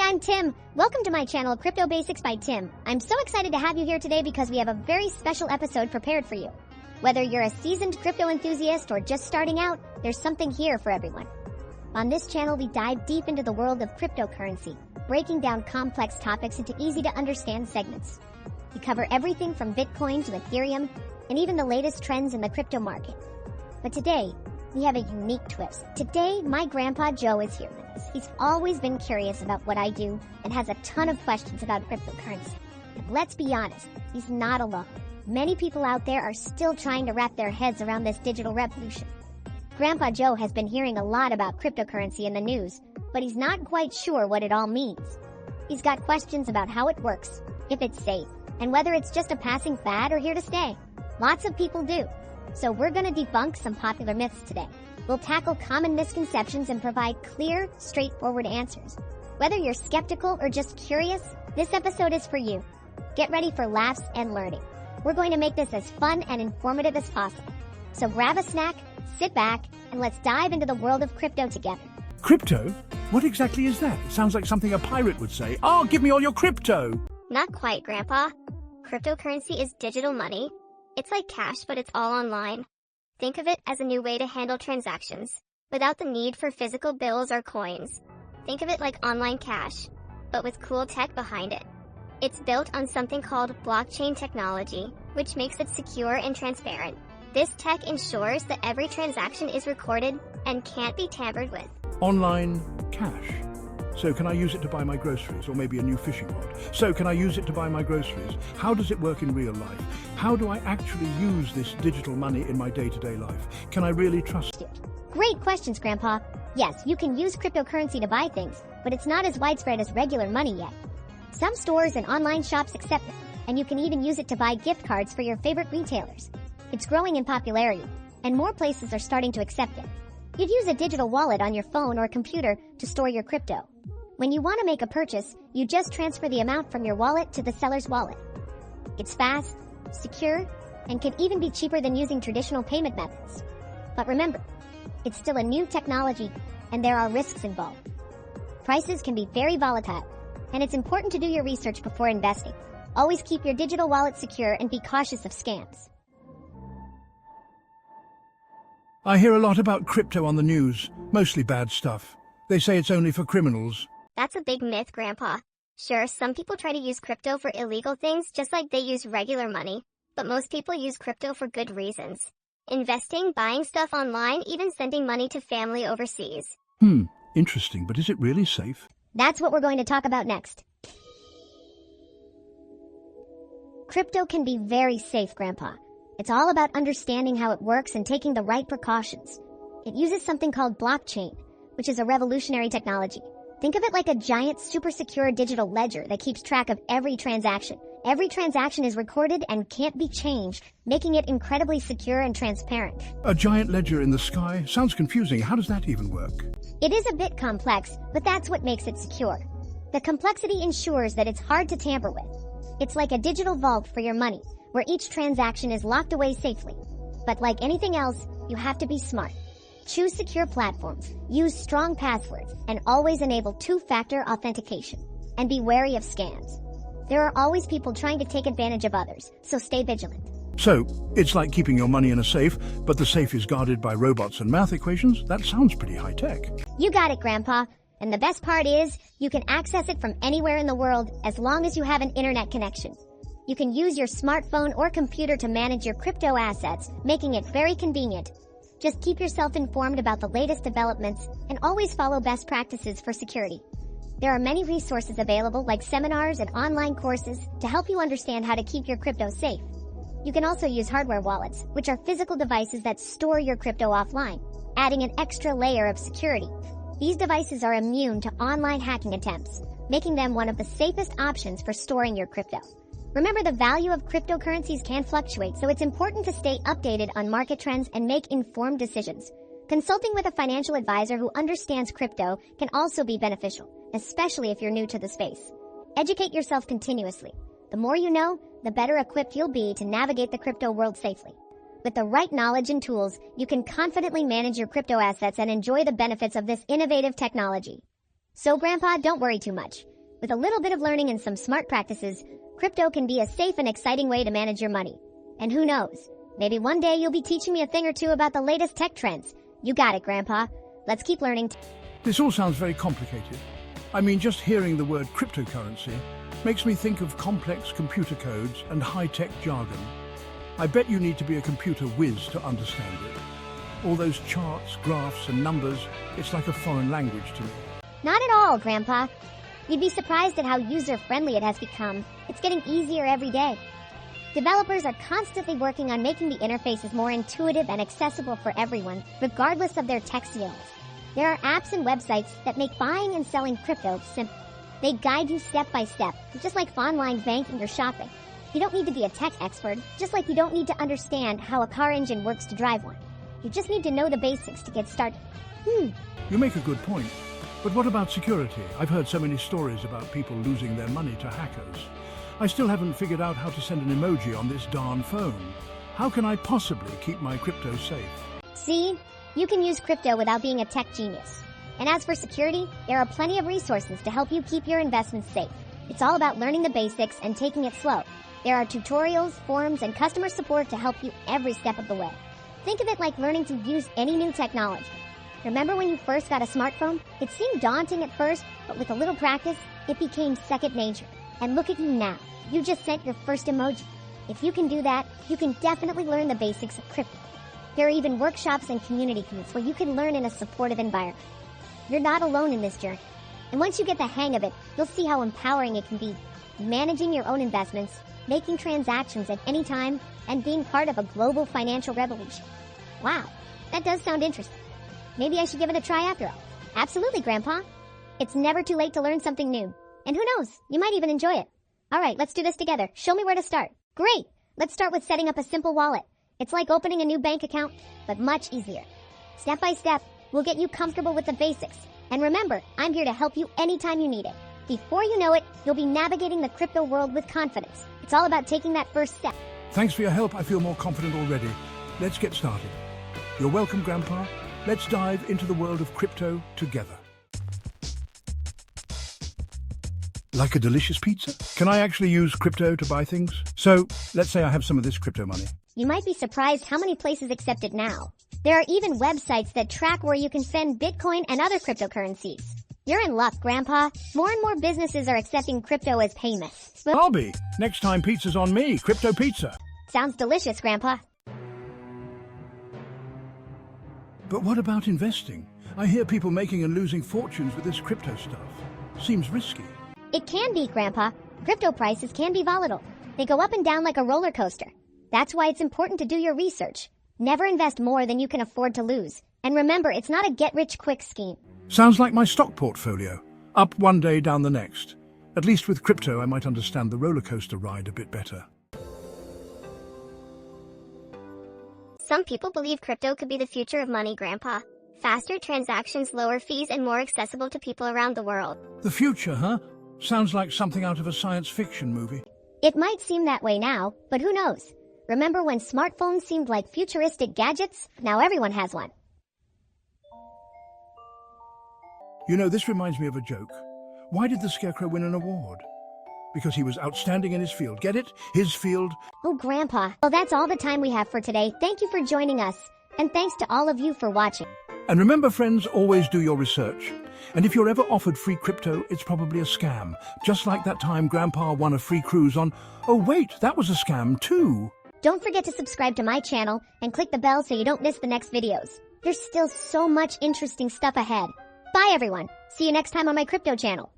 I'm Tim. Welcome to my channel, Crypto Basics by Tim. I'm so excited to have you here today because we have a very special episode prepared for you. Whether you're a seasoned crypto enthusiast or just starting out, there's something here for everyone. On this channel, we dive deep into the world of cryptocurrency, breaking down complex topics into easy-to-understand segments. We cover everything from Bitcoin to Ethereum, and even the latest trends in the crypto market. But today, we have a unique twist. Today, my grandpa Joe is here with us. He's always been curious about what I do and has a ton of questions about cryptocurrency. And let's be honest, he's not alone. Many people out there are still trying to wrap their heads around this digital revolution. Grandpa Joe has been hearing a lot about cryptocurrency in the news, but he's not quite sure what it all means. He's got questions about how it works, if it's safe, and whether it's just a passing fad or here to stay. Lots of people do. So we're going to debunk some popular myths today. We'll tackle common misconceptions and provide clear, straightforward answers. Whether you're skeptical or just curious, this episode is for you. Get ready for laughs and learning. We're going to make this as fun and informative as possible. So grab a snack, sit back, and let's dive into the world of crypto together. Crypto? What exactly is that? It sounds like something a pirate would say. Oh, give me all your crypto! Not quite, Grandpa. Cryptocurrency is digital money. It's like cash, but it's all online. Think of it as a new way to handle transactions, without the need for physical bills or coins. Think of it like online cash, but with cool tech behind it. It's built on something called blockchain technology, which makes it secure and transparent. This tech ensures that every transaction is recorded and can't be tampered with. Online cash. So can I use it to buy my groceries, or maybe a new fishing rod? So can I use it to buy my groceries? How does it work in real life? How do I actually use this digital money in my day-to-day life? Can I really trust it? Great questions, Grandpa. Yes, you can use cryptocurrency to buy things, but it's not as widespread as regular money yet. Some stores and online shops accept it, and you can even use it to buy gift cards for your favorite retailers. It's growing in popularity, and more places are starting to accept it. You'd use a digital wallet on your phone or computer to store your crypto. When you want to make a purchase, you just transfer the amount from your wallet to the seller's wallet. It's fast, secure, and can even be cheaper than using traditional payment methods. But remember, it's still a new technology, and there are risks involved. Prices can be very volatile, and it's important to do your research before investing. Always keep your digital wallet secure and be cautious of scams. I hear a lot about crypto on the news, mostly bad stuff. They say it's only for criminals. That's a big myth, Grandpa. Sure, some people try to use crypto for illegal things just like they use regular money, but most people use crypto for good reasons. Investing, buying stuff online, even sending money to family overseas. Interesting, but is it really safe? That's what we're going to talk about next. Crypto can be very safe, Grandpa. It's all about understanding how it works and taking the right precautions. It uses something called blockchain, which is a revolutionary technology. Think of it like a giant, super secure digital ledger that keeps track of every transaction. Every transaction is recorded and can't be changed, making it incredibly secure and transparent. A giant ledger in the sky? Sounds confusing. How does that even work? It is a bit complex, but that's what makes it secure. The complexity ensures that it's hard to tamper with. It's like a digital vault for your money, where each transaction is locked away safely. But like anything else, you have to be smart. Choose secure platforms, use strong passwords, and always enable two-factor authentication. And be wary of scams. There are always people trying to take advantage of others, so stay vigilant. So, it's like keeping your money in a safe, but the safe is guarded by robots and math equations? That sounds pretty high-tech. You got it, Grandpa. And the best part is, you can access it from anywhere in the world as long as you have an internet connection. You can use your smartphone or computer to manage your crypto assets, making it very convenient. Just keep yourself informed about the latest developments and always follow best practices for security. There are many resources available like seminars and online courses to help you understand how to keep your crypto safe. You can also use hardware wallets, which are physical devices that store your crypto offline, adding an extra layer of security. These devices are immune to online hacking attempts, making them one of the safest options for storing your crypto. Remember, the value of cryptocurrencies can fluctuate, so it's important to stay updated on market trends and make informed decisions. Consulting with a financial advisor who understands crypto can also be beneficial, especially if you're new to the space. Educate yourself continuously. The more you know, the better equipped you'll be to navigate the crypto world safely. With the right knowledge and tools, you can confidently manage your crypto assets and enjoy the benefits of this innovative technology. So, Grandpa, don't worry too much. With a little bit of learning and some smart practices, crypto can be a safe and exciting way to manage your money. And who knows, maybe one day you'll be teaching me a thing or two about the latest tech trends. You got it, Grandpa. Let's keep learning. This all sounds very complicated. I mean, just hearing the word cryptocurrency makes me think of complex computer codes and high-tech jargon. I bet you need to be a computer whiz to understand it. All those charts, graphs, and numbers, it's like a foreign language to me. Not at all, Grandpa. You'd be surprised at how user-friendly it has become. It's getting easier every day. Developers are constantly working on making the interfaces more intuitive and accessible for everyone, regardless of their tech skills. There are apps and websites that make buying and selling crypto simple. They guide you step by step, just like online banking or shopping. You don't need to be a tech expert, just like you don't need to understand how a car engine works to drive one. You just need to know the basics to get started. You make a good point. But what about security? I've heard so many stories about people losing their money to hackers. I still haven't figured out how to send an emoji on this darn phone. How can I possibly keep my crypto safe? See? You can use crypto without being a tech genius. And as for security, there are plenty of resources to help you keep your investments safe. It's all about learning the basics and taking it slow. There are tutorials, forums, and customer support to help you every step of the way. Think of it like learning to use any new technology. Remember when you first got a smartphone? It seemed daunting at first, but with a little practice, it became second nature. And look at you now. You just sent your first emoji. If you can do that, you can definitely learn the basics of crypto. There are even workshops and community groups where you can learn in a supportive environment. You're not alone in this journey. And once you get the hang of it, you'll see how empowering it can be. Managing your own investments, making transactions at any time, and being part of a global financial revolution. Wow, that does sound interesting. Maybe I should give it a try after all. Absolutely, Grandpa. It's never too late to learn something new. And who knows, you might even enjoy it. All right, let's do this together. Show me where to start. Great! Let's start with setting up a simple wallet. It's like opening a new bank account, but much easier. Step by step, we'll get you comfortable with the basics. And remember, I'm here to help you anytime you need it. Before you know it, you'll be navigating the crypto world with confidence. It's all about taking that first step. Thanks for your help. I feel more confident already. Let's get started. You're welcome, Grandpa. Let's dive into the world of crypto together. Like a delicious pizza? Can I actually use crypto to buy things? So, let's say I have some of this crypto money. You might be surprised how many places accept it now. There are even websites that track where you can send Bitcoin and other cryptocurrencies. You're in luck, Grandpa. More and more businesses are accepting crypto as payment. I'll be. Next time pizza's on me. Crypto pizza. Sounds delicious, Grandpa. But what about investing? I hear people making and losing fortunes with this crypto stuff. Seems risky. It can be, Grandpa. Crypto prices can be volatile. They go up and down like a roller coaster. That's why it's important to do your research. Never invest more than you can afford to lose. And remember, it's not a get-rich-quick scheme. Sounds like my stock portfolio. Up one day, down the next. At least with crypto, I might understand the roller coaster ride a bit better. Some people believe crypto could be the future of money, Grandpa. Faster transactions, lower fees, and more accessible to people around the world. The future, huh? Sounds like something out of a science fiction movie. It might seem that way now, but who knows? Remember when smartphones seemed like futuristic gadgets? Now everyone has one. You know, this reminds me of a joke. Why did the Scarecrow win an award? Because he was outstanding in his field. Get it? His field. Oh, Grandpa. Well, that's all the time we have for today. Thank you for joining us. And thanks to all of you for watching. And remember, friends, always do your research. And if you're ever offered free crypto, it's probably a scam. Just like that time Grandpa won a free cruise on... Oh, wait, that was a scam too. Don't forget to subscribe to my channel and click the bell so you don't miss the next videos. There's still so much interesting stuff ahead. Bye, everyone. See you next time on my crypto channel.